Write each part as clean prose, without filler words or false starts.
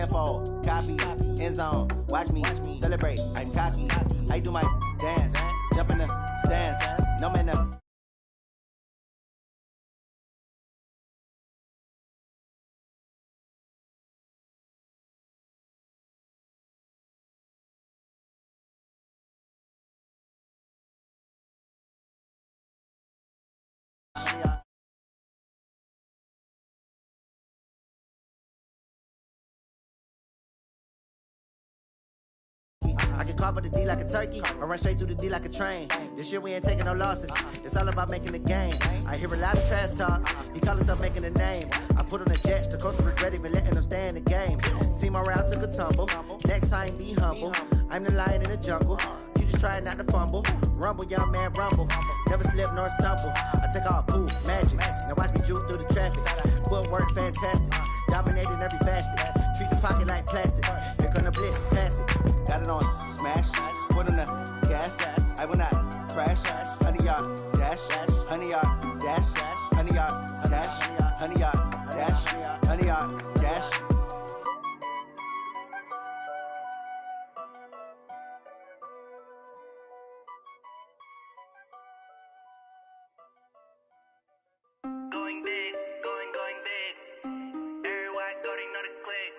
Tenfold, copy, end zone. Watch me celebrate. I'm cocky. I do my dance. Jump in the stands. No man up. I can call for the D like a turkey, or run straight through the D like a train. This year we ain't taking no losses, it's all about making the game. I hear a lot of trash talk, he call himself making a name. I put on the Jets, the coach regret even letting them stay in the game. Team morale took a tumble, next time be humble. I'm the lion in the jungle, you just trying not to fumble. Rumble, young man, rumble, never slip nor stumble. I take off, poof, magic, now watch me juke through the traffic. Footwork fantastic, dominating every facet. Treat the pocket like plastic, here come the blitz, pass it. Got it on smash, put on the gas. I will not crash. 100-yard dash, 100-yard dash, 100-yard dash, 100-yard dash, 100-yard dash. Going big, going big. Everywhere I go, they know the click.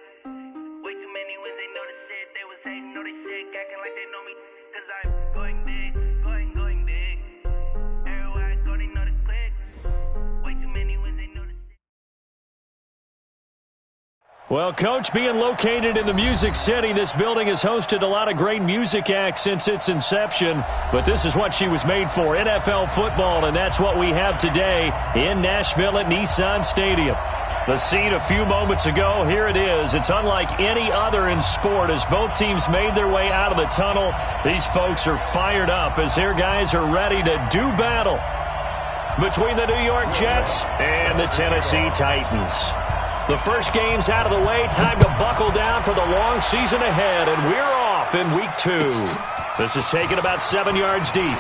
Way too many wins, they know the shit. They was hating, know they sick, acting like they know me. Cause I'm going big, going big. Everywhere I go, they know the click. Way too many wins, they know the shit. Well, Coach, being located in the Music City, this building has hosted a lot of great music acts since its inception. But this is what she was made for, NFL football, and that's what we have today in Nashville at Nissan Stadium. The scene a few moments ago, here it is. It's unlike any other in sport as both teams made their way out of the tunnel. These folks are fired up as their guys are ready to do battle between the New York Jets and the Tennessee Titans. The first game's out of the way. Time to buckle down for the long season ahead, and we're off in week 2. This is taken about 7 yards deep.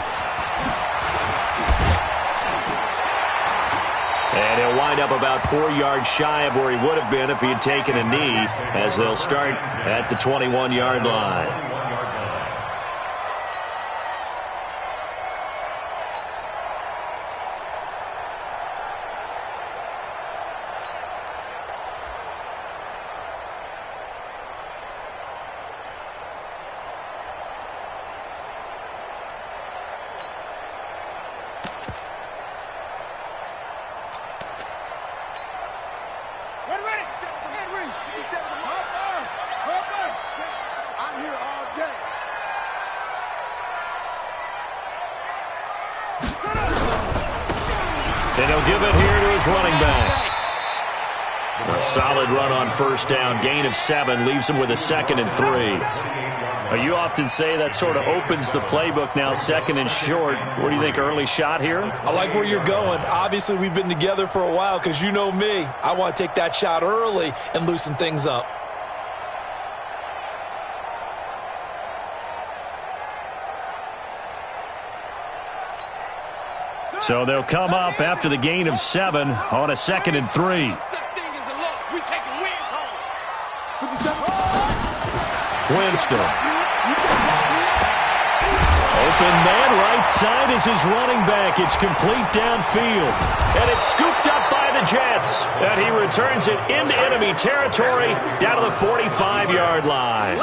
And he'll wind up about 4 yards shy of where he would have been if he had taken a knee, as they'll start at the 21-yard line. And he'll give it here to his running back. A solid run on first down. Gain of 7 leaves him with a 2nd and 3. You often say that sort of opens the playbook now, 2nd and short. What do you think, early shot here? I like where you're going. Obviously, we've been together for a while because you know me. I want to take that shot early and loosen things up. So they'll come up after the gain of 7 on a 2nd and 3. Winston. Open man right side is his running back. It's complete downfield. And it's scooped up by the Jets. And he returns it into enemy territory down to the 45-yard line.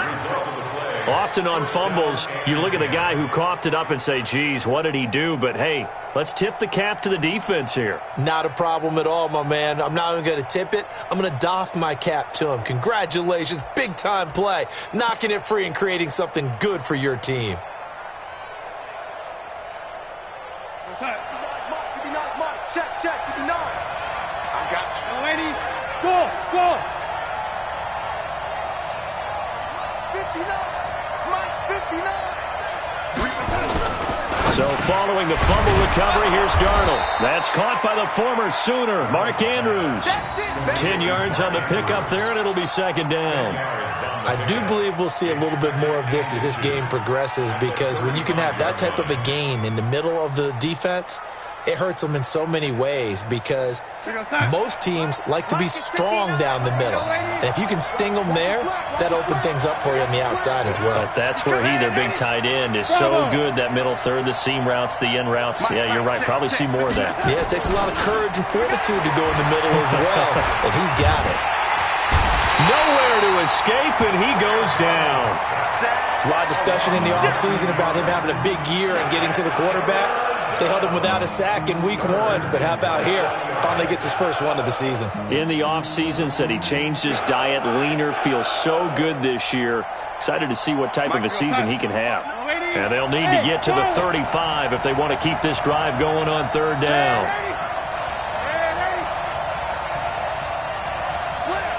Often on fumbles, you look at the guy who coughed it up and say, geez, what did he do? But, hey, let's tip the cap to the defense here. Not a problem at all, my man. I'm not even going to tip it. I'm going to doff my cap to him. Congratulations. Big-time play. Knocking it free and creating something good for your team. Check, 59. I got you. Lady, score. 59. So following the fumble recovery, here's Darnold. That's caught by the former Sooner, Mark Andrews. 10 yards on the pickup there, and it'll be 2nd down. I do believe we'll see a little bit more of this as this game progresses, because when you can have that type of a gain in the middle of the defense, it hurts them in so many ways because most teams like to be strong down the middle. And if you can sting them there, that opens things up for you on the outside as well. But that's where their big tight end, is so good, that middle third, the seam routes, the in routes. Yeah, you're right. Probably see more of that. Yeah, it takes a lot of courage and fortitude to go in the middle as well, and he's got it. Nowhere to escape, and he goes down. There's a lot of discussion in the offseason about him having a big year and getting to the quarterback. They held him without a sack in week 1, but how about here? Finally gets his first one of the season. In the offseason, said he changed his diet, leaner, feels so good this year. Excited to see what type of a season he can have. And they'll need to get to the 35 if they want to keep this drive going on third down. Slam.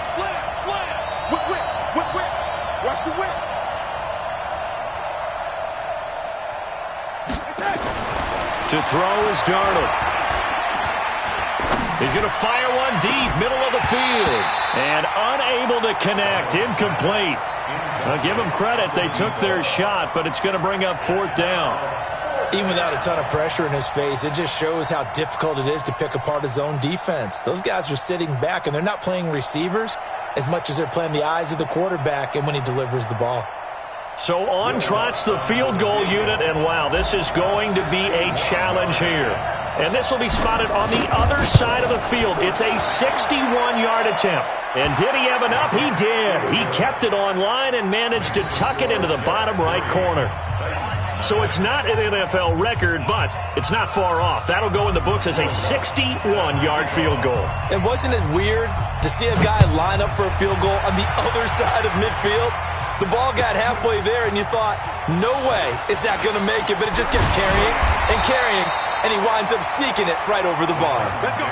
Whip. Watch the whip. To throw is Darnold. He's going to fire one deep, middle of the field. And unable to connect, incomplete. I'll give them credit, they took their shot, but it's going to bring up fourth down. Even without a ton of pressure in his face, it just shows how difficult it is to pick apart his own defense. Those guys are sitting back, and they're not playing receivers as much as they're playing the eyes of the quarterback and when he delivers the ball. So on trots the field goal unit, and wow, this is going to be a challenge here. And this will be spotted on the other side of the field. It's a 61-yard attempt. And did he have enough? He did. He kept it on line and managed to tuck it into the bottom right corner. So it's not an NFL record, but it's not far off. That'll go in the books as a 61-yard field goal. And wasn't it weird to see a guy line up for a field goal on the other side of midfield? The ball got halfway there, and you thought, no way is that going to make it, but it just kept carrying, and he winds up sneaking it right over the bar. Let's go.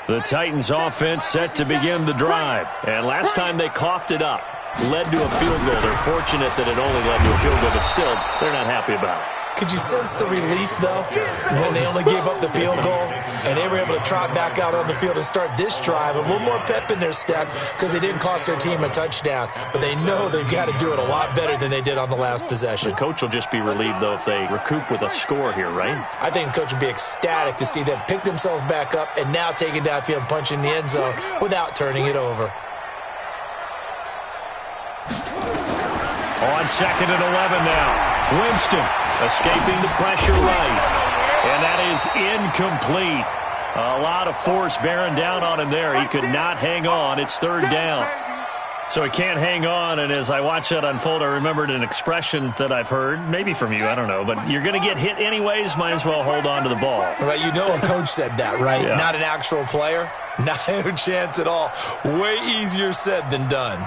The Titans offense set to begin the drive. And last time they coughed it up, led to a field goal. They're fortunate that it only led to a field goal, but still, they're not happy about it. Could you sense the relief, though, when they only gave up the field goal and they were able to trot back out on the field and start this drive? A little more pep in their step because they didn't cost their team a touchdown, but they know they've got to do it a lot better than they did on the last possession. The coach will just be relieved, though, if they recoup with a score here, right? I think the coach will be ecstatic to see them pick themselves back up and now take it downfield and punch in the end zone without turning it over. On 2nd and 11 now. Winston escaping the pressure right. And that is incomplete. A lot of force bearing down on him there. He could not hang on. It's third down. So he can't hang on, and as I watch that unfold, I remembered an expression that I've heard, maybe from you, I don't know, but you're going to get hit anyways, might as well hold on to the ball. Right, you know a coach said that, right? Yeah. Not an actual player. Not a chance at all. Way easier said than done.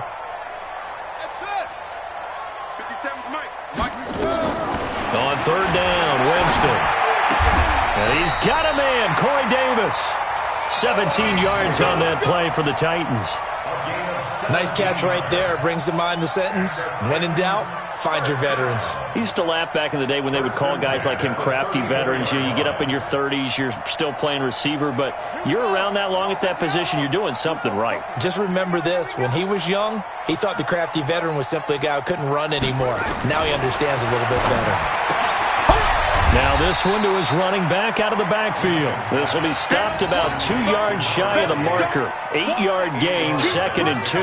That's it. 57's Mike. On third down, Winston. And he's got a man, Corey Davis. 17 yards on that play for the Titans. Nice catch right there. Brings to mind the sentence, when in doubt, find your veterans. He used to laugh back in the day when they would call guys like him crafty veterans. You get up in your 30s, you're still playing receiver, but you're around that long at that position, you're doing something right. Just remember this. When he was young, he thought the crafty veteran was simply a guy who couldn't run anymore. Now he understands a little bit better. Now this one to his running back out of the backfield. This will be stopped about 2 yards shy of the marker. 8-yard gain, 2nd and 2.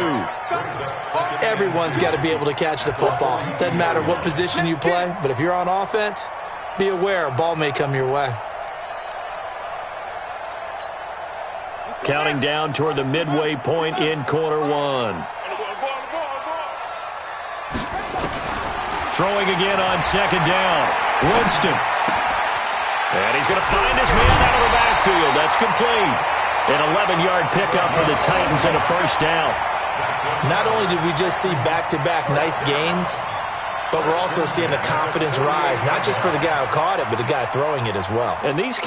Everyone's got to be able to catch the football. Doesn't matter what position you play, but if you're on offense, be aware a ball may come your way. Counting down toward the midway point in quarter one. Throwing again on 2nd down. Winston. And he's going to find his man out of the backfield. That's complete. An 11-yard pickup for the Titans and a first down. Not only did we just see back-to-back nice gains, but we're also seeing the confidence rise, not just for the guy who caught it, but the guy throwing it as well. And these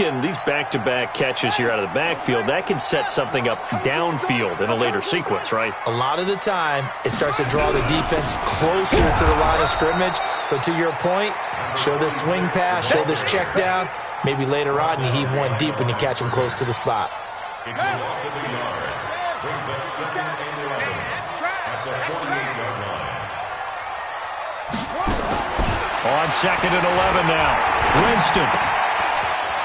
back-to-back catches here out of the backfield, that can set something up downfield in a later sequence, right? A lot of the time, it starts to draw the defense closer to the line of scrimmage. So to your point, show this swing pass, show this check down. Maybe later on you heave one deep when you catch them close to the spot. It's a loss of 2 yards. Brings up 2nd and 11 at the 48-yard line. On 2nd and 11 now. Winston.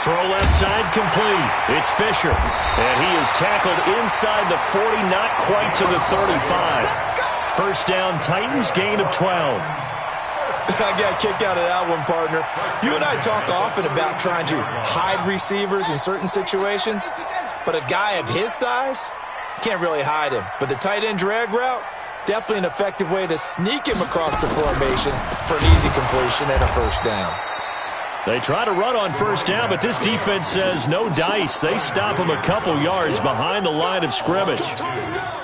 Throw left side complete. It's Fisher. And he is tackled inside the 40, not quite to the 35. First down, Titans, gain of 12. I got a kick out of that one, partner. You and I talk often about trying to hide receivers in certain situations, but a guy of his size, can't really hide him. But the tight end drag route, definitely an effective way to sneak him across the formation for an easy completion and a first down. They try to run on first down, but this defense says no dice. They stop him a couple yards behind the line of scrimmage.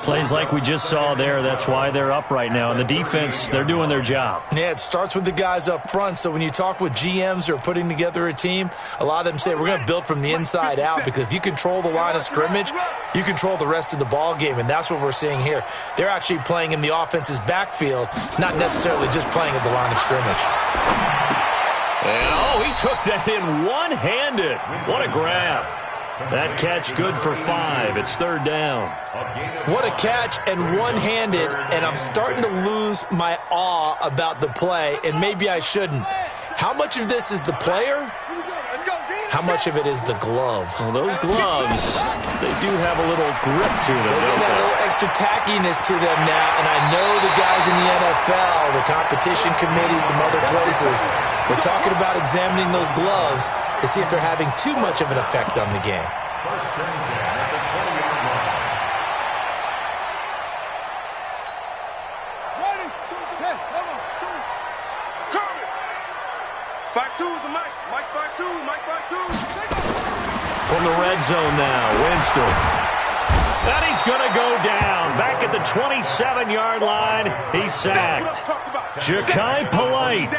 Plays like we just saw there, that's why they're up right now. And the defense, they're doing their job. Yeah, it starts with the guys up front. So when you talk with GMs who are putting together a team, a lot of them say we're going to build from the inside out, because if you control the line of scrimmage, you control the rest of the ball game, and that's what we're seeing here. They're actually playing in the offense's backfield, not necessarily just playing at the line of scrimmage. And, he took that in one-handed. What a grab. That catch good for 5. It's 3rd down. What a catch and one-handed, and I'm starting to lose my awe about the play, and maybe I shouldn't. How much of this is the player? How much of it is the glove? Well, those gloves, they do have a little grip to them, They don't got a they? little extra tackiness to them now, and I know the guys in the NFL, the competition committee, some other places, we're talking about examining those gloves to see if they're having too much of an effect on the game. First and 10 at the 20-yard line. Ready? Hey, hold on. Curry. 5-2 is the mic. Mike 5-2. Mike 5-2. From the red zone now, Winston. And he's going to go down. Back at the 27-yard line, he's sacked. Ja'Kai Polite.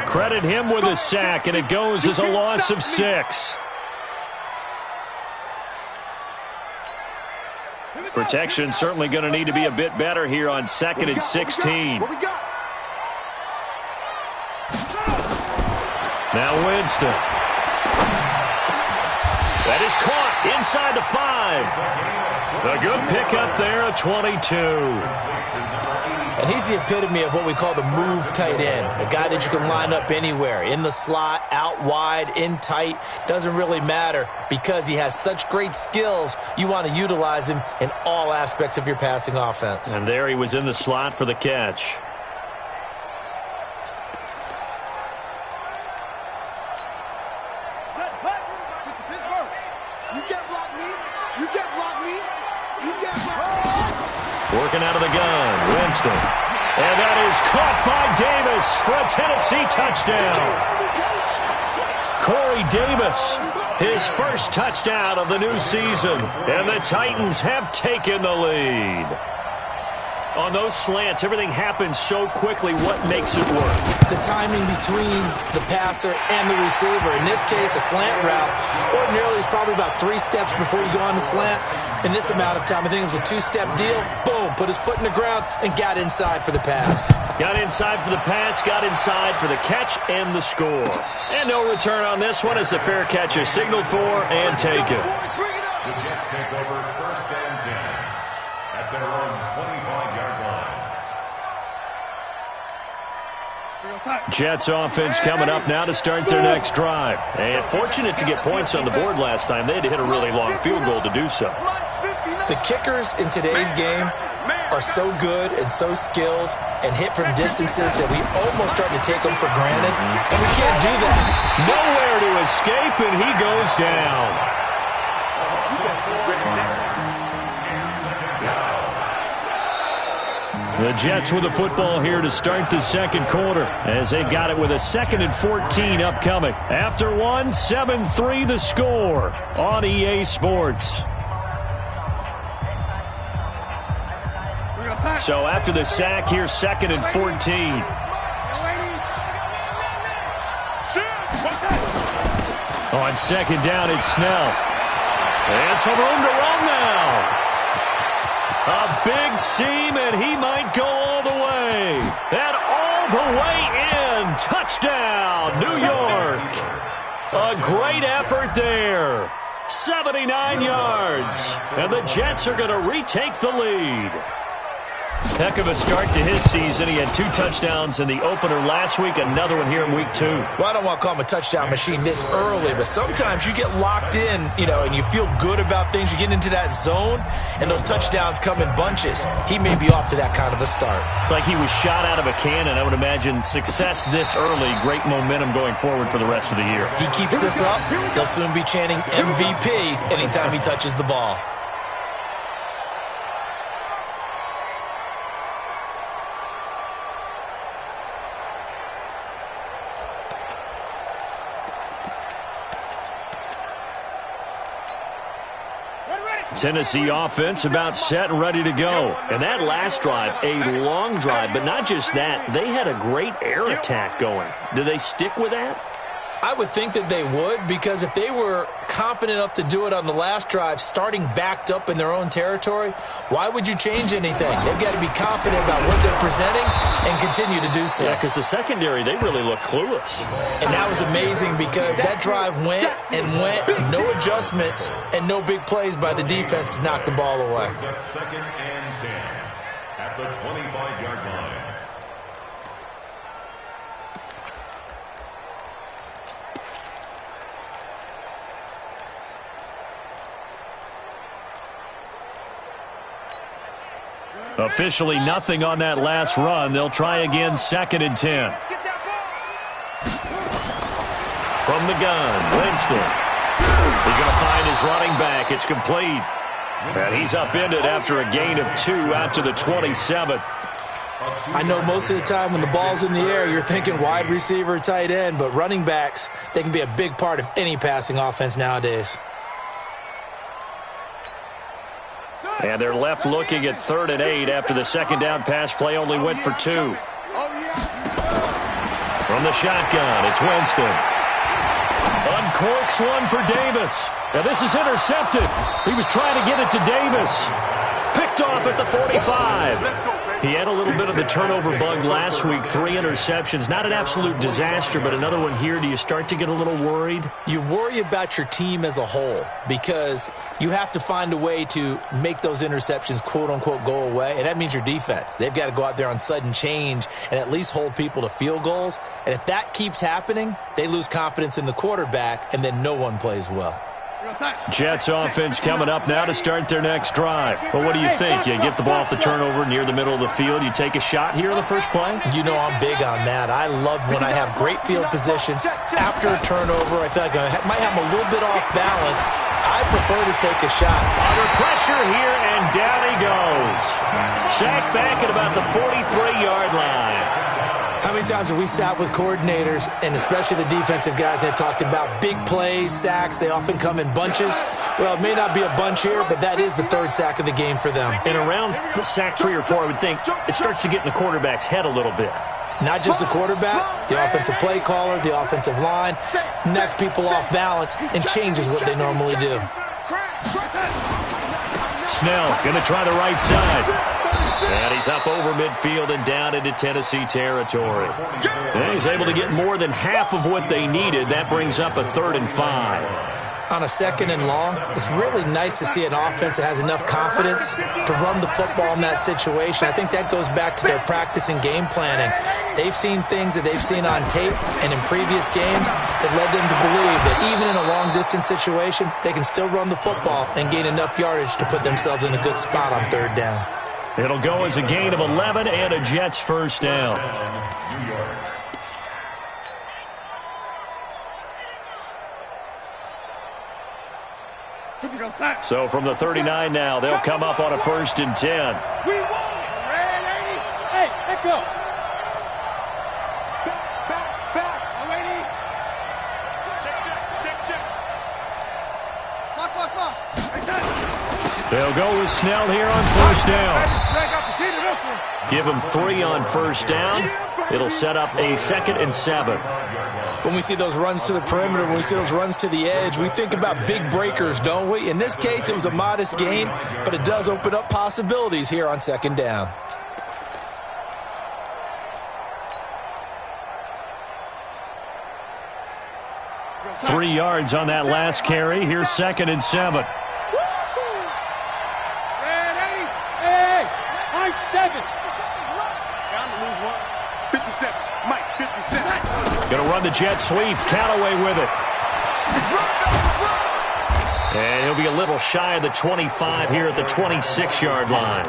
Credit him with a sack, and it goes as a loss of 6. Protection certainly going to need to be a bit better here on 2nd and 16. Now Winston. That is caught inside the 5. A good pickup there at 22. And he's the epitome of what we call the move tight end, a guy that you can line up anywhere, in the slot, out wide, in tight, doesn't really matter, because he has such great skills, you want to utilize him in all aspects of your passing offense. And there he was in the slot for the catch. Working out of the gun, Winston. And that is caught by Davis for a Tennessee touchdown. Corey Davis, his first touchdown of the new season. And the Titans have taken the lead. On those slants, everything happens so quickly. What makes it work? The timing between the passer and the receiver. In this case, a slant route. Ordinarily, it's probably about 3 steps before you go on the slant. In this amount of time, I think it was a 2-step deal. Boom, put his foot in the ground and got inside for the pass. Got inside for the pass, got inside for the catch and the score. And no return on this one as the fair catch is signaled for and taken. The Jets take over 1st and 10 at their own 25-yard line. Jets offense coming up now to start their next drive. And fortunate to get points on the board last time. They had to hit a really long field goal to do so. The kickers in today's game are so good and so skilled and hit from distances that we almost start to take them for granted. And we can't do that. Nowhere to escape, and he goes down. The Jets with the football here to start the second quarter as they've got it with a 2nd and 14 upcoming. After one, 7-3 the score on EA Sports. So after the sack here, 2nd and 14. On second down, it's Snell. And some room to run now. A big seam, and he might go all the way. And all the way in. Touchdown, New York. A great effort there. 79 yards. And the Jets are going to retake the lead. Heck of a start to his season. He had 2 touchdowns in the opener last week, another one here in week 2. Well, I don't want to call him a touchdown machine this early, but sometimes you get locked in, and you feel good about things. You get into that zone, and those touchdowns come in bunches. He may be off to that kind of a start. It's like he was shot out of a cannon. I would imagine success this early, great momentum going forward for the rest of the year. He keeps this up, they'll soon be chanting MVP anytime he touches the ball. Tennessee offense about set and ready to go. And that last drive, a long drive, but not just that, they had a great air attack going. Do they stick with that? I would think that they would, because if they were confident enough to do it on the last drive, starting backed up in their own territory, why would you change anything? They've got to be confident about what they're presenting and continue to do so. Yeah, because the secondary, they really look clueless. And that was amazing because that drive went and went, no adjustments, and no big plays by the defense to knock the ball away. Second and 10 at the 25-yard line. Officially nothing on that last run. They'll try again, second and 10. From the gun, Winston. He's going to find his running back. It's complete. And he's upended after a gain of 2 out to the 27. I know most of the time when the ball's in the air, you're thinking wide receiver, tight end, but running backs, they can be a big part of any passing offense nowadays. And they're left looking at 3rd and 8 after the second down pass play only went for 2. From the shotgun, it's Winston. Uncorks one for Davis. Now this is intercepted. He was trying to get it to Davis. Picked off at the 45. He had a little bit of the turnover bug last week. 3 interceptions. Not an absolute disaster, but another one here. Do you start to get a little worried? You worry about your team as a whole because you have to find a way to make those interceptions, quote-unquote, go away, and that means your defense. They've got to go out there on sudden change and at least hold people to field goals. And if that keeps happening, they lose confidence in the quarterback, and then no one plays well. Jets offense coming up now to start their next drive. Well, what do you think? You get the ball off the turnover near the middle of the field. You take a shot here in the first play? You know I'm big on that. I love when I have great field position. After a turnover, I feel like I might have them a little bit off balance. I prefer to take a shot. Under pressure here, and down he goes. Sacked back at about the 43-yard line. How many times have we sat with coordinators, and especially the defensive guys, they've talked about big plays, sacks. They often come in bunches. Well, it may not be a bunch here, but that is the 3rd sack of the game for them. And around sack 3 or 4, I would think it starts to get in the quarterback's head a little bit. Not just the quarterback, the offensive play caller, the offensive line, knocks people off balance and changes what they normally do. Snell going to try the right side. And he's up over midfield and down into Tennessee territory. And he's able to get more than half of what they needed. That brings up a 3rd and 5. On a 2nd and long, it's really nice to see an offense that has enough confidence to run the football in that situation. I think that goes back to their practice and game planning. They've seen things that they've seen on tape and in previous games that led them to believe that even in a long-distance situation, they can still run the football and gain enough yardage to put themselves in a good spot on 3rd down. It'll go as a gain of 11 and a Jets first down. So from the 39 now, they'll come up on a 1st and 10. We won it. Ready? Hey, let's go. Back. Ready? Check. Clock. They'll go with Snell here on 1st down. Give him 3 on 1st down. It'll set up a 2nd and 7. When we see those runs to the perimeter, when we see those runs to the edge, we think about big breakers, don't we? In this case, it was a modest gain, but it does open up possibilities here on 2nd down. Three yards on that last carry. Here's 2nd and 7. Going to run the jet sweep. Callaway with it. And he'll be a little shy of the 25 here at the 26-yard line.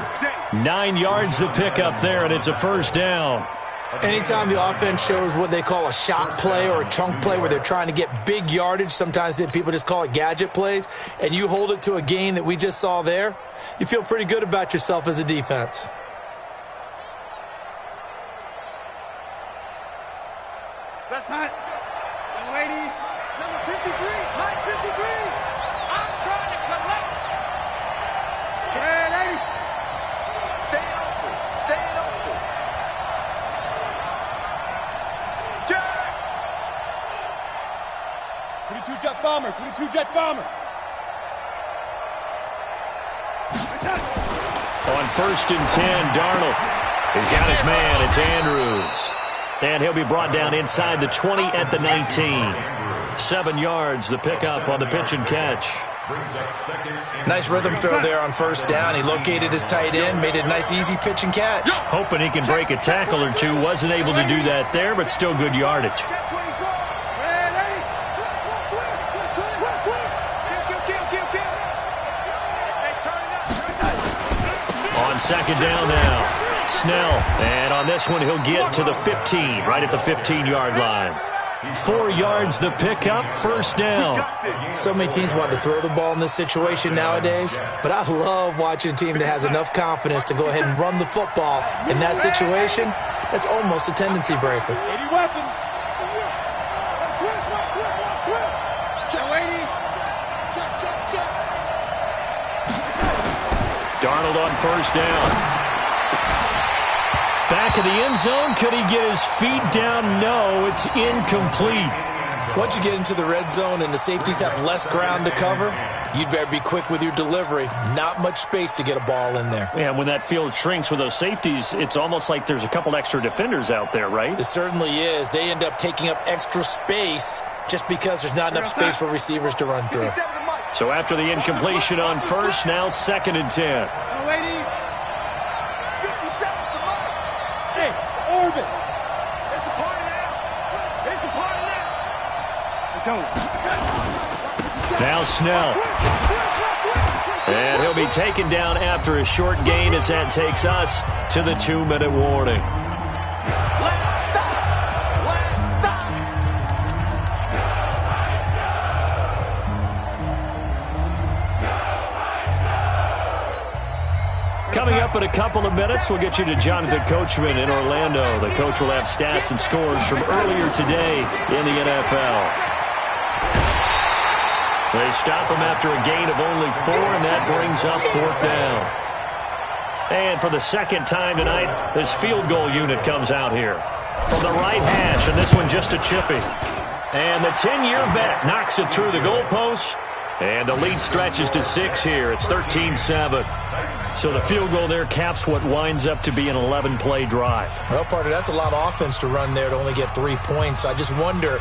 9 yards to pick up there, and it's a 1st down. Anytime the offense shows what they call a shot play or a chunk play where they're trying to get big yardage, sometimes people just call it gadget plays, and you hold it to a gain that we just saw there, you feel pretty good about yourself as a defense. That's hot. Young lady, number 53, line 53. I'm trying to collect. Hey, lady. Stay open. Stay open. Jack. 22 jet bomber. 22 jet bomber. On 1st and 10, Darnold. He's got his man. It's Andrews. And he'll be brought down inside the 20 at the 19. 7 yards, the pickup on the pitch and catch. Nice rhythm throw there on 1st down. He located his tight end, made it a nice, easy pitch and catch. Hoping he can break a tackle or two. Wasn't able to do that there, but still good yardage. On 2nd down now. Snell, and on this one he'll get to the 15, right at the 15-yard line. 4 yards the pickup, 1st down. So many teams want to throw the ball in this situation nowadays, but I love watching a team that has enough confidence to go ahead and run the football. In that situation, that's almost a tendency breaker. 80 weapons. Darnold on 1st down. Back of the end zone. Could he get his feet down? No, it's incomplete. Once you get into the red zone and the safeties have less ground to cover, you'd better be quick with your delivery. Not much space to get a ball in there. Yeah, when that field shrinks with those safeties, it's almost like there's a couple extra defenders out there, right? It certainly is. They end up taking up extra space just because there's not enough space for receivers to run through. So after the incompletion on 1st, now 2nd and 10. Now Snell. And he'll be taken down after a short gain as that takes us to the 2-minute warning. Coming up in a couple of minutes, we'll get you to Jonathan Coachman in Orlando. The coach will have stats and scores from earlier today in the NFL. They stop him after a gain of only 4, and that brings up 4th down. And for the 2nd time tonight, this field goal unit comes out here. From the right hash, and this one just a chippy. And the 10-year vet knocks it through the goalpost. And the lead stretches to 6 here. It's 13-7. So the field goal there caps what winds up to be an 11-play drive. Well, partner, that's a lot of offense to run there to only get 3 points. So I just wonder,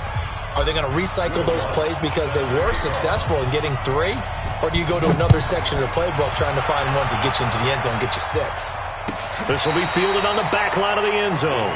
are they going to recycle those plays because they were successful in getting 3? Or do you go to another section of the playbook trying to find ones that get you into the end zone, get you 6? This will be fielded on the back line of the end zone.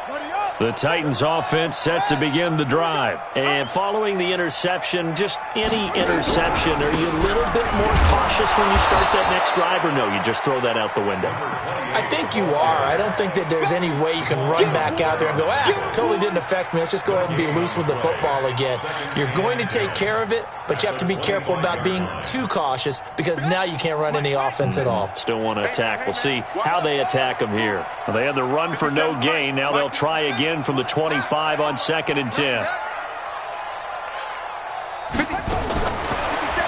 Buddy up! The Titans offense set to begin the drive. And following the interception, just any interception, are you a little bit more cautious when you start that next drive, or no, you just throw that out the window? I think you are. I don't think that there's any way you can run back out there and go, totally didn't affect me. Let's just go ahead and be loose with the football again. You're going to take care of it, but you have to be careful about being too cautious because now you can't run any offense at all. Still want to attack. We'll see how they attack them here. Well, they had the run for no gain. Now they'll try again from the 25 on 2nd and 10.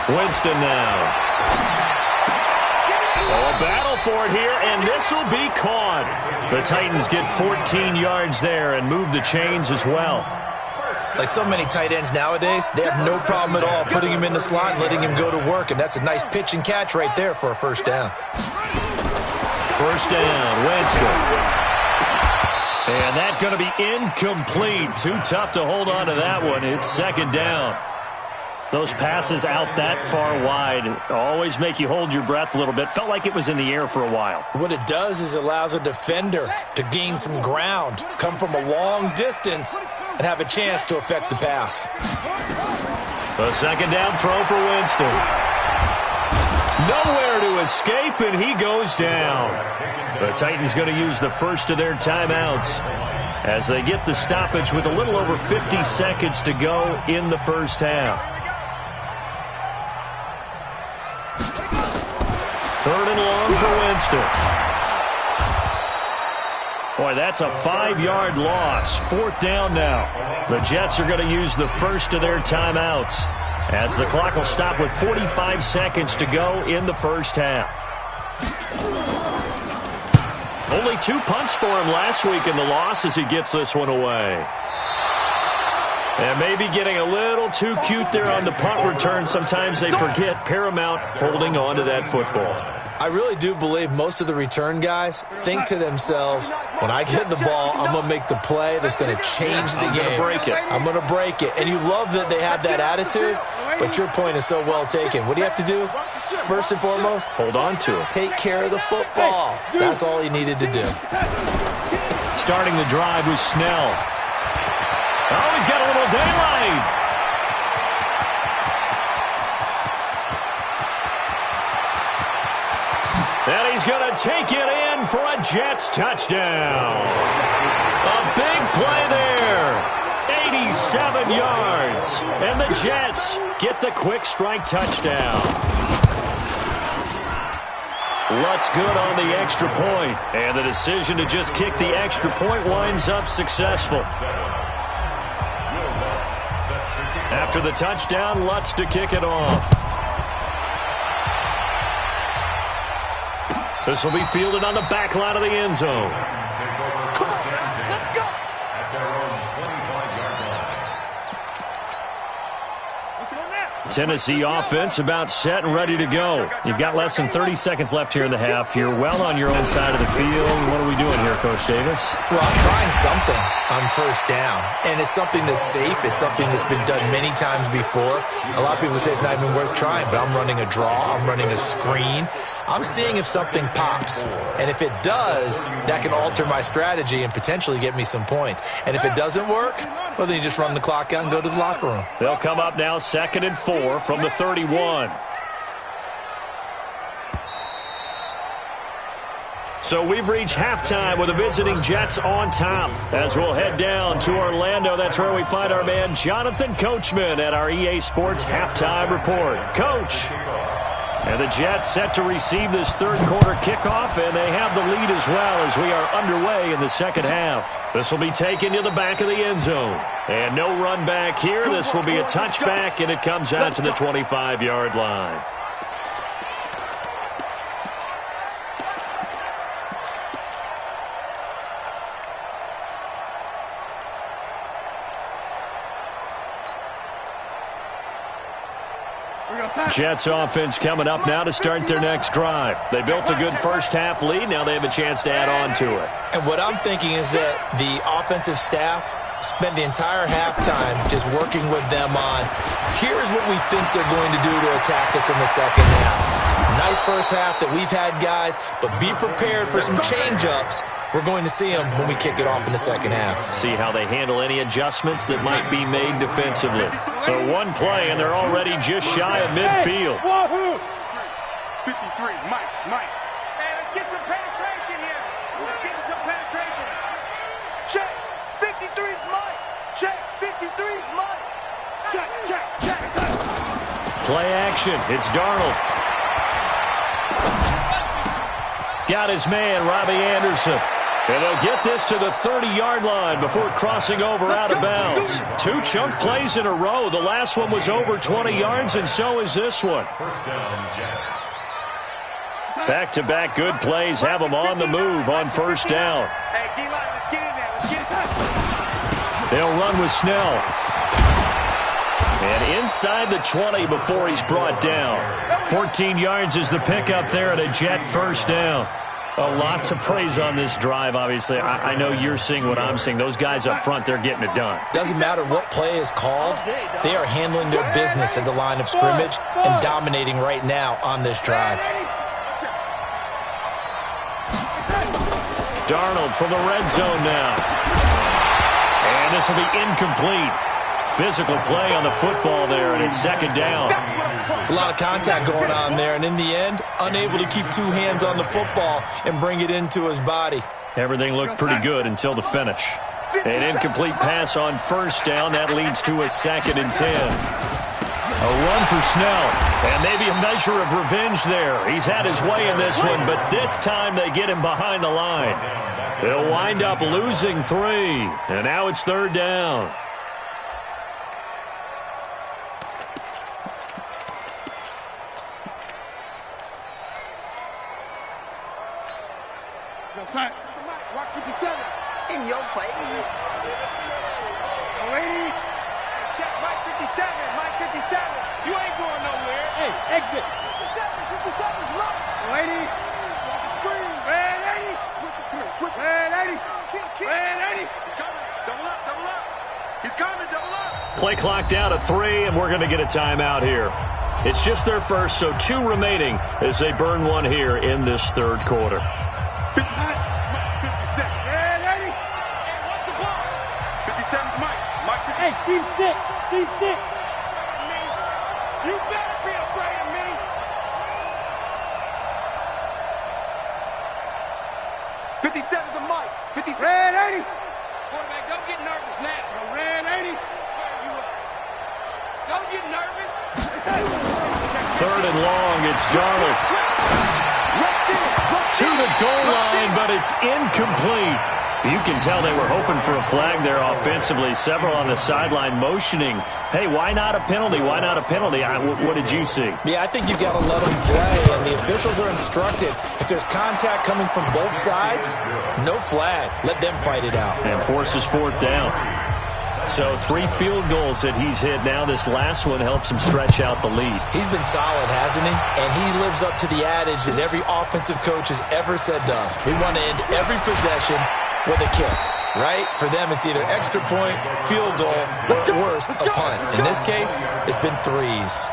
Winston now. Oh, a battle for it here, and this will be caught. The Titans get 14 yards there and move the chains as well. Like so many tight ends nowadays, they have no problem at all putting him in the slot and letting him go to work, and that's a nice pitch and catch right there for a first down. First down, Winston. And that's going to be incomplete. Too tough to hold on to that one. It's 2nd down. Those passes out that far wide always make you hold your breath a little bit. Felt like it was in the air for a while. What it does is allows a defender to gain some ground, come from a long distance, and have a chance to affect the pass. The 2nd down throw for Winston. Nowhere to escape, and he goes down. The Titans going to use the first of their timeouts as they get the stoppage with a little over 50 seconds to go in the first half. 3rd and long for Winston. Boy, that's a 5-yard loss. 4th down now. The Jets are going to use the first of their timeouts as the clock will stop with 45 seconds to go in the first half. Only 2 punts for him last week in the loss as he gets this one away. And maybe getting a little too cute there on the punt return. Sometimes they forget paramount holding on to that football. I really do believe most of the return guys think to themselves, when I get the ball, I'm going to make the play that's going to change the game. I'm going to break it. And you love that they have that attitude, but your point is so well taken. What do you have to do? First and foremost, hold on to it. Take care of the football. That's all he needed to do. Starting the drive was Snell. Oh, he's got a little daylight. And he's going to take it in for a Jets touchdown. A big play there. 87 yards. And the Jets get the quick strike touchdown. Lutz good on the extra point. And the decision to just kick the extra point winds up successful. After the touchdown, Lutz to kick it off. This will be fielded on the back line of the end zone. Tennessee offense about set and ready to go. You've got less than 30 seconds left here in the half. You're well on your own side of the field. What are we doing here, Coach Davis? Well, I'm trying something on first down, and it's something that's safe. It's something that's been done many times before. A lot of people say it's not even worth trying, but I'm running a draw. I'm running a screen. I'm seeing if something pops, and if it does, that can alter my strategy and potentially get me some points. And if it doesn't work, well, then you just run the clock out and go to the locker room. They'll come up now 2nd and 4 from the 31. So we've reached halftime with the visiting Jets on top. As we'll head down to Orlando, that's where we find our man Jonathan Coachman at our EA Sports Halftime Report. Coach. And the Jets set to receive this third quarter kickoff, and they have the lead as well as we are underway in the second half. This will be taken to the back of the end zone. And no run back here. This will be a touchback, and it comes out to the 25-yard line. Jets offense coming up now to start their next drive. They built a good first half lead. Now they have a chance to add on to it. And what I'm thinking is that the offensive staff spent the entire halftime just working with them on, here's what we think they're going to do to attack us in the second half. Nice first half that we've had, guys, but be prepared for some change-ups. We're going to see them when we kick it off in the second half. See how they handle any adjustments that might be made defensively. So one play, and they're already just shy of midfield. 53, Mike. Hey, let's get some penetration here. Let's get some penetration. Check. 53's Mike. Check. 53's Mike. Check. Play action. It's Darnold. Got his man, Robbie Anderson. And they'll get this to the 30-yard line before crossing over out of bounds. 2 chunk plays in a row. The last one was over 20 yards, and so is this one. First down, Jets. Back-to-back good plays have them on the move on first down. Hey, D-line, let's get in there. Let's get it. They'll run with Snell. And inside the 20 before he's brought down. 14 yards is the pickup there at a Jet first down. A lot to praise on this drive, obviously. I know you're seeing what I'm seeing. Those guys up front, they're getting it done. Doesn't matter what play is called. They are handling their business at the line of scrimmage and dominating right now on this drive. Darnold from the red zone now. And this will be incomplete. Physical play on the football there, and it's second down. It's a lot of contact going on there, and in the end, unable to keep 2 hands on the football and bring it into his body. Everything looked pretty good until the finish. An incomplete pass on first down. That leads to a 2nd and 10. A run for Snell, and maybe a measure of revenge there. He's had his way in this one, but this time they get him behind the line. They'll wind up losing 3, and now it's 3rd down. Rock 57. In your face. Lady, check Mike 57. Mike 57. You ain't going nowhere. Hey, exit. 57's right. Lady, Watch the screen. red lady, Switch it. red lady, Kick. red lady. He's coming. Double up. He's coming. Double up. Play clock down to 3, and we're going to get a timeout here. It's just their first, so 2 remaining as they burn one here in this 3rd quarter. 57. Red lady. Hey, what's the ball? 57's Mike. Mike 57. Hey, team 6. Team 6. You better be afraid of me. 57's a Mike. 57. Red lady. Quarterback, don't get nervous now. Red lady. Don't get nervous. 3rd and long, it's Darnold. To the goal line, but it's incomplete. You can tell they were hoping for a flag there offensively. Several on the sideline motioning. Hey, why not a penalty? Why not a penalty? What did you see? Yeah, I think you've got to let them play, and the officials are instructed. If there's contact coming from both sides, no flag. Let them fight it out. And forces 4th down. So 3 field goals that he's hit now. This last one helps him stretch out the lead. He's been solid, hasn't he? And he lives up to the adage that every offensive coach has ever said to us. We want to end every possession with a kick, right? For them, it's either extra point, field goal, or at worst, a punt. In this case, it's been 3s.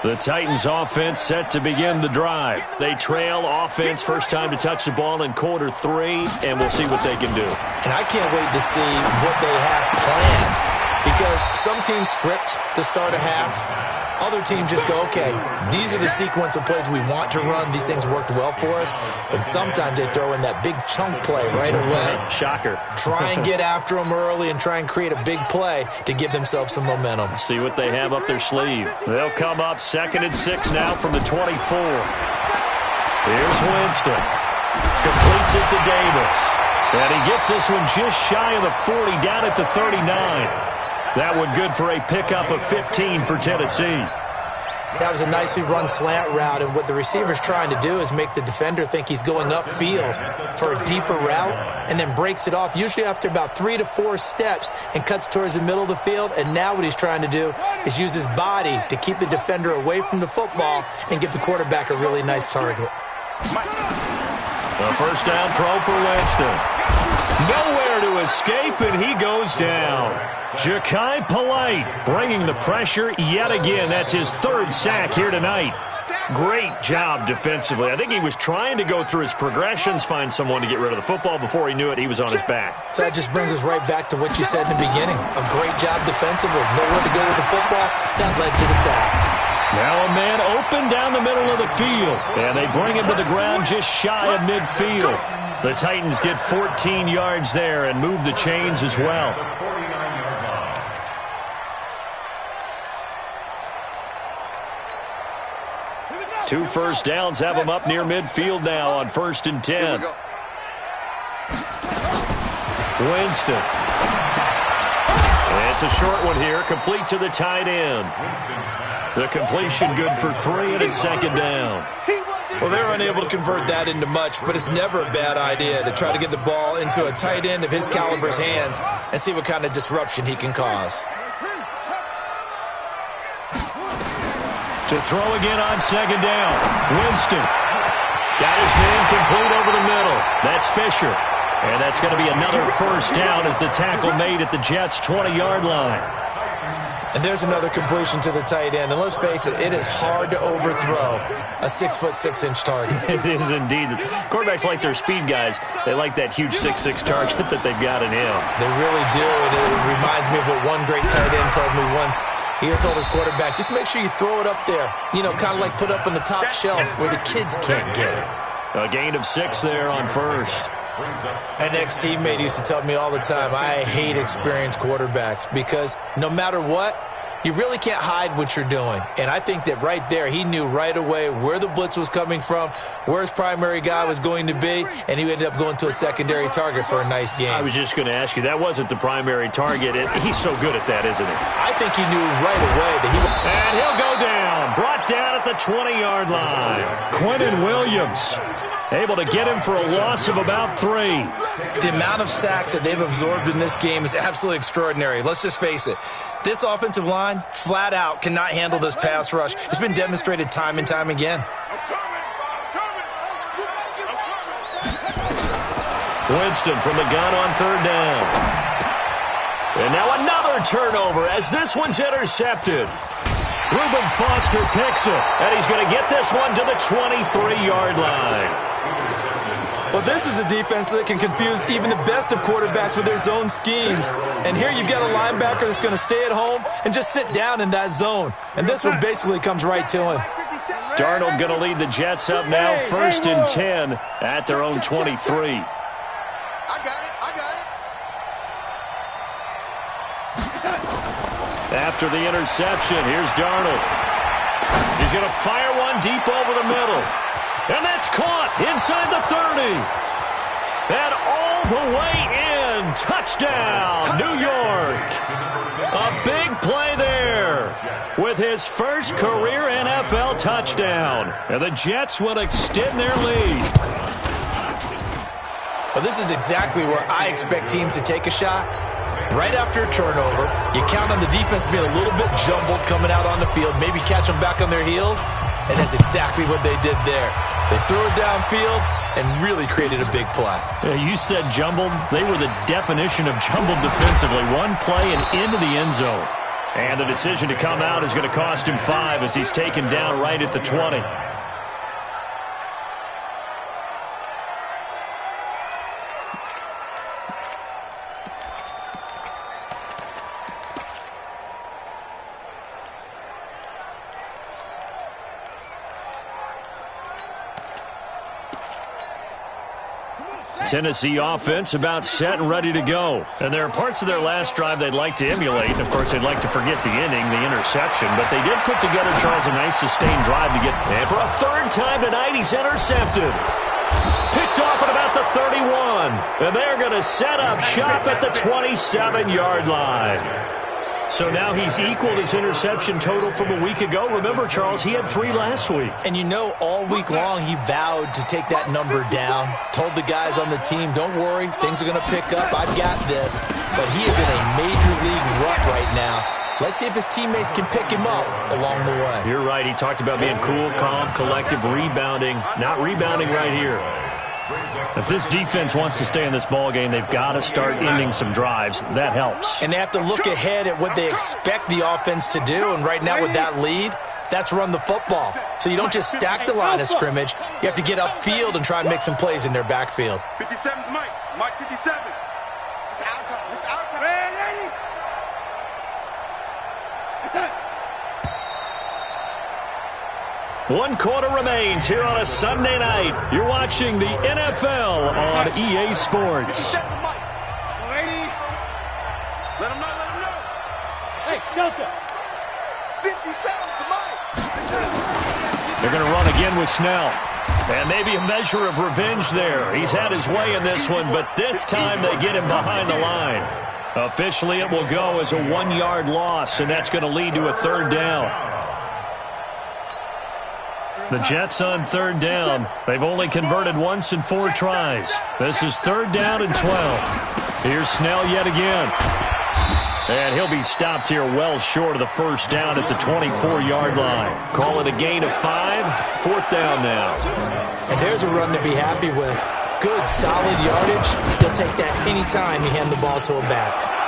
The Titans offense set to begin the drive. They trail offense, first time to touch the ball in quarter 3, and we'll see what they can do. And I can't wait to see what they have planned, because some teams script to start a half. Other teams just go, okay, these are the sequence of plays we want to run. These things worked well for us. And sometimes they throw in that big chunk play right away. Shocker. Try and get after them early and try and create a big play to give themselves some momentum. See what they have up their sleeve. They'll come up 2nd and 6 now from the 24. Here's Winston. Completes it to Davis. And he gets this one just shy of the 40, down at the 39. That one good for a pickup of 15 for Tennessee. That was a nicely run slant route, and what the receiver's trying to do is make the defender think he's going upfield for a deeper route and then breaks it off, usually after about 3 to 4 steps, and cuts towards the middle of the field. And now what he's trying to do is use his body to keep the defender away from the football and give the quarterback a really nice target. The first down throw for Winston. Nowhere to escape, and he goes down. Ja'Kai Polite bringing the pressure yet again. That's his 3rd sack here tonight. Great job defensively. I think he was trying to go through his progressions, find someone to get rid of the football. Before he knew it, he was on his back. So that just brings us right back to what you said in the beginning. A great job defensively. Nowhere to go with the football. That led to the sack. Now a man open down the middle of the field, and they bring him to the ground just shy of midfield. The Titans get 14 yards there and move the chains as well. Two first downs have them up near midfield now on 1st and 10. Winston. It's a short one here, complete to the tight end. The completion good for 3, and it's 2nd down. Well, they were unable to convert that into much, but it's never a bad idea to try to get the ball into a tight end of his caliber's hands and see what kind of disruption he can cause. To throw again on 2nd down. Winston got his man complete over the middle. That's Fisher. And that's going to be another first down as the tackle made at the Jets' 20-yard line. And there's another completion to the tight end. And let's face it, it is hard to overthrow a 6'6" target. It is indeed. Quarterbacks like their speed guys. They like that huge 6'6" target that they've got in him. They really do. And it reminds me of what one great tight end told me once. He had told his quarterback, just make sure you throw it up there. You know, kind of like put up on the top shelf where the kids can't get it. A gain of 6 there on 1st. An ex-teammate used to tell me all the time, I hate experienced quarterbacks because no matter what, you really can't hide what you're doing. And I think that right there, he knew right away where the blitz was coming from, where his primary guy was going to be, and he ended up going to a secondary target for a nice game. I was just going to ask you, that wasn't the primary target. He's so good at that, isn't he? I think he knew right away that he would. And he'll go down, brought down at the 20-yard line. Quentin Williams able to get him for a loss of about 3. The amount of sacks that they've absorbed in this game is absolutely extraordinary. Let's just face it. This offensive line, flat out, cannot handle this pass rush. It's been demonstrated time and time again. Winston from the gun on 3rd down. And now another turnover as this one's intercepted. Reuben Foster picks it, and he's going to get this one to the 23-yard line. Well, this is a defense that can confuse even the best of quarterbacks with their zone schemes. And here you've got a linebacker that's going to stay at home and just sit down in that zone. And this one basically comes right to him. Darnold going to lead the Jets up now, 1st and 10 at their own 23. I got it. After the interception, here's Darnold. He's going to fire one deep over the middle. And that's caught inside the 30. And all the way in. Touchdown, New York. A big play there with his first career NFL touchdown. And the Jets will extend their lead. Well, this is exactly where I expect teams to take a shot. Right after a turnover, you count on the defense being a little bit jumbled coming out on the field, maybe catch them back on their heels, and that's exactly what they did there. They threw it downfield and really created a big play. You said jumbled. They were the definition of jumbled defensively. One play and into the end zone. And the decision to come out is going to cost him 5 as he's taken down right at the 20. Tennessee offense about set and ready to go. And there are parts of their last drive they'd like to emulate. And, of course, they'd like to forget the inning, the interception. But they did put together, Charles, a nice sustained drive to get. And for a 3rd time tonight, he's intercepted. Picked off at about the 31. And they're going to set up shop at the 27-yard line. So now he's equaled his interception total from a week ago. Remember, Charles, he had 3 last week. And you know, all week long he vowed to take that number down. Told the guys on the team, don't worry, things are going to pick up. I've got this. But he is in a major league rut right now. Let's see if his teammates can pick him up along the way. You're right. He talked about being cool, calm, collective, rebounding. Not rebounding right here. If this defense wants to stay in this ball game, they've got to start ending some drives. That helps. And they have to look ahead at what they expect the offense to do. And right now with that lead, that's run the football. So you don't just stack the line of scrimmage. You have to get upfield and try and make some plays in their backfield. 57's Mike. Mike 57. It's our time. It's our time. Ready? It's it. 1 quarter remains here on a Sunday night. You're watching the NFL on EA Sports. Ready? Let him know. Hey, Delta. 57's the Mike. They're going to run again with Snell. And maybe a measure of revenge there. He's had his way in this one, but this time they get him behind the line. Officially, it will go as a 1-yard loss, and that's going to lead to a 3rd down. The Jets on 3rd down. They've only converted once in 4 tries. This is 3rd down and 12. Here's Snell yet again. And he'll be stopped here well short of the 1st down at the 24-yard line. Call it a gain of 5. 4th down now. And there's a run to be happy with. Good, solid yardage. He'll take that anytime you hand the ball to a back.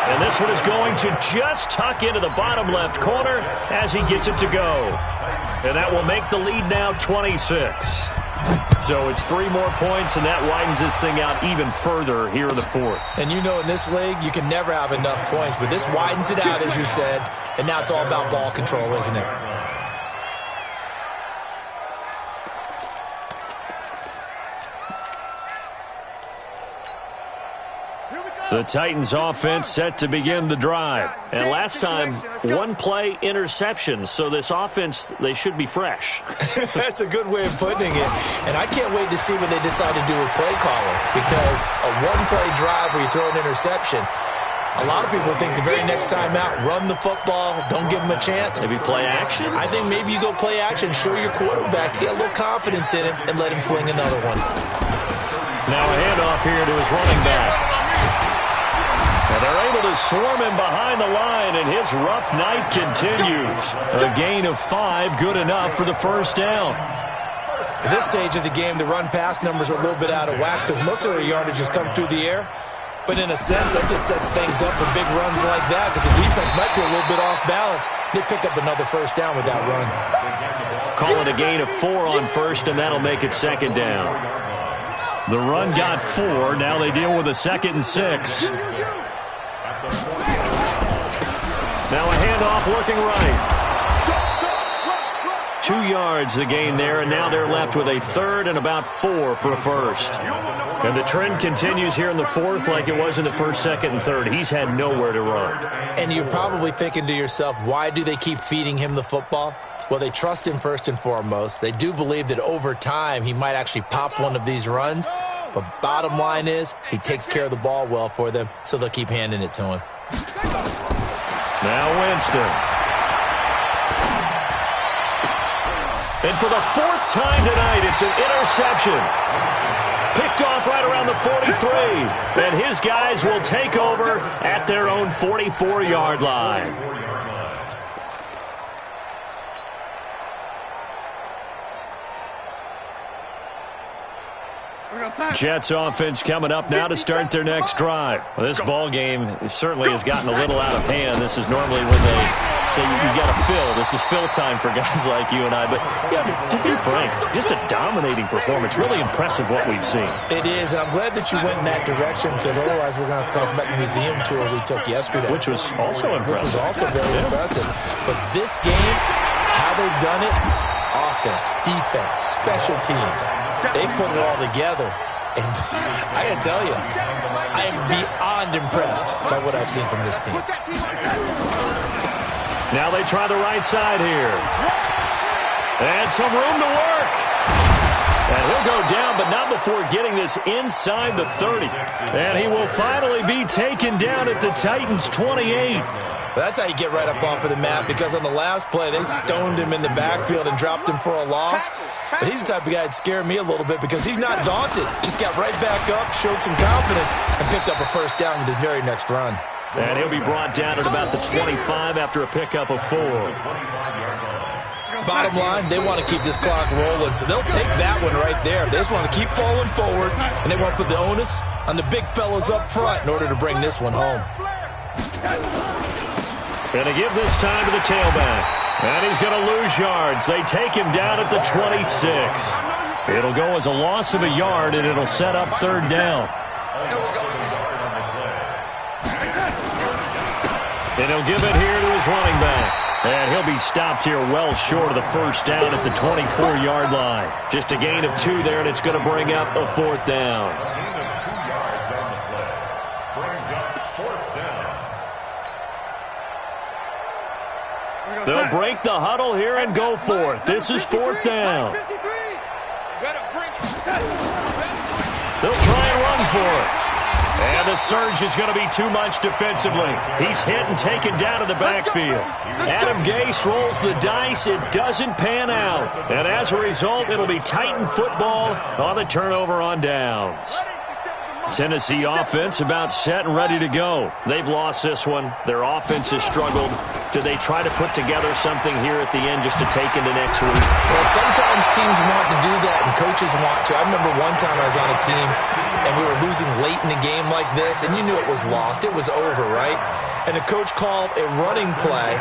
And this one is going to just tuck into the bottom left corner as he gets it to go. And that will make the lead now 26. So it's 3 more points, and that widens this thing out even further here in the 4th. And you know in this league, you can never have enough points, but this widens it out, as you said, and now it's all about ball control, isn't it? The Titans offense set to begin the drive. And last time, 1-play interception. So this offense, they should be fresh. That's a good way of putting it. And I can't wait to see what they decide to do with play calling. Because a 1-play drive where you throw an interception, a lot of people think the very next time out, run the football, don't give them a chance. Maybe play action? I think maybe you go play action, show your quarterback, get a little confidence in him, and let him fling another one. Now a handoff here to his running back. And they're able to swarm him behind the line, and his rough night continues. A gain of 5, good enough for the 1st down. At this stage of the game, the run-pass numbers are a little bit out of whack because most of their yardage has come through the air. But in a sense, that just sets things up for big runs like that because the defense might be a little bit off balance. They pick up another 1st down with that run. Call it a gain of 4 on 1st, and that'll make it 2nd down. The run got 4. Now they deal with a 2nd and 6. Now a handoff working right. 2 yards the gain there, and now they're left with a 3rd and about 4 for a 1st. And the trend continues here in the 4th like it was in the 1st, 2nd, and 3rd. He's had nowhere to run. And you're probably thinking to yourself, why do they keep feeding him the football? Well, they trust him first and foremost. They do believe that over time he might actually pop one of these runs. But bottom line is he takes care of the ball well for them, so they'll keep handing it to him. Now Winston. And for the 4th time tonight, it's an interception. Picked off right around the 43. And his guys will take over at their own 44-yard line. Jets offense coming up now to start their next drive. Well, this ball game certainly has gotten a little out of hand. This is normally when they say you got to fill. This is fill time for guys like you and I. But yeah, to be frank, just a dominating performance. Really impressive what we've seen. It is, and I'm glad that you went in that direction because otherwise we're going to have to talk about the museum tour we took yesterday. Which was also impressive. Which was also very impressive. But this game, how they've done it, offense, defense, special teams, they put it all together. And I gotta tell you, I am beyond impressed by what I've seen from this team. Now they try the right side here. And some room to work. And he'll go down, but not before getting this inside the 30. And he will finally be taken down at the Titans' 28. That's how you get right up off of the mat, because on the last play, they stoned him in the backfield and dropped him for a loss. But he's the type of guy that scared me a little bit because he's not daunted. Just got right back up, showed some confidence, and picked up a first down with his very next run. And he'll be brought down at about the 25 after a pickup of 4. Bottom line, they want to keep this clock rolling, so they'll take that one right there. They just want to keep falling forward, and they want to put the onus on the big fellas up front in order to bring this one home. Going to give this time to the tailback. And he's going to lose yards. They take him down at the 26. It'll go as a loss of a yard, and it'll set up third down. And he'll give it here to his running back. And he'll be stopped here well short of the first down at the 24-yard line. Just a gain of 2 there, and it's going to bring up a fourth down. They'll break the huddle here and go for it. This is fourth down. They'll try and run for it. And the surge is going to be too much defensively. He's hit and taken down to the backfield. Adam Gase rolls the dice. It doesn't pan out. And as a result, it'll be Titan football on the turnover on downs. Tennessee offense about set and ready to go. They've lost this one. Their offense has struggled. Do they try to put together something here at the end just to take into next week? Well, sometimes teams want to do that and coaches want to. I remember one time I was on a team and we were losing late in the game like this, and you knew it was lost. It was over, right? And the coach called a running play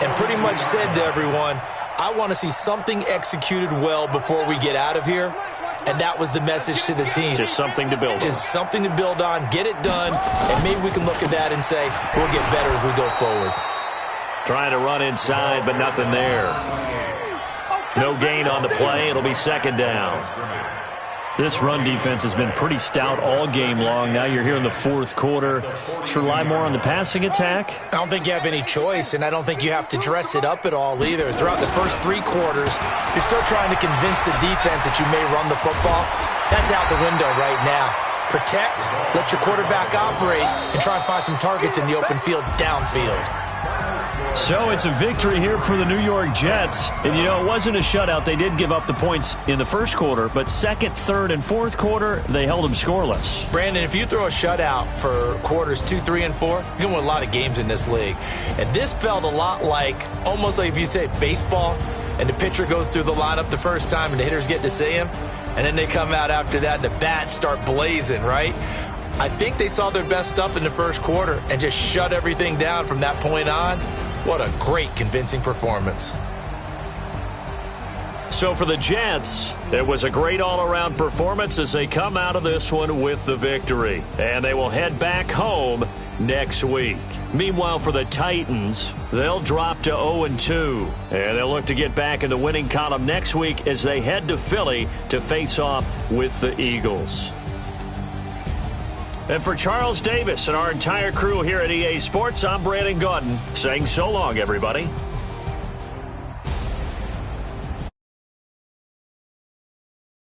and pretty much said to everyone, I want to see something executed well before we get out of here. And that was the message to the team. Just something to build on. Just something to build on, get it done, and maybe we can look at that and say, we'll get better as we go forward. Trying to run inside, but nothing there. No gain on the play. It'll be second down. This run defense has been pretty stout all game long. Now you're here in the fourth quarter. Just rely more on the passing attack? I don't think you have any choice, and I don't think you have to dress it up at all either. Throughout the first 3 quarters, you're still trying to convince the defense that you may run the football. That's out the window right now. Protect, let your quarterback operate, and try and find some targets in the open field downfield. So it's a victory here for the New York Jets. And, you know, it wasn't a shutout. They did give up the points in the first quarter, but second, third, and fourth quarter, they held them scoreless. Brandon, if you throw a shutout for quarters 2, 3, and 4, you're going to win a lot of games in this league. And this felt a lot like, almost like if you say baseball, and the pitcher goes through the lineup the first time and the hitters get to see him, and then they come out after that and the bats start blazing, right? I think they saw their best stuff in the first quarter and just shut everything down from that point on. What a great, convincing performance. So for the Jets, it was a great all-around performance as they come out of this one with the victory. And they will head back home next week. Meanwhile, for the Titans, they'll drop to 0-2. And they'll look to get back in the winning column next week as they head to Philly to face off with the Eagles. And for Charles Davis and our entire crew here at EA Sports, I'm Brandon Gaudin saying so long, everybody.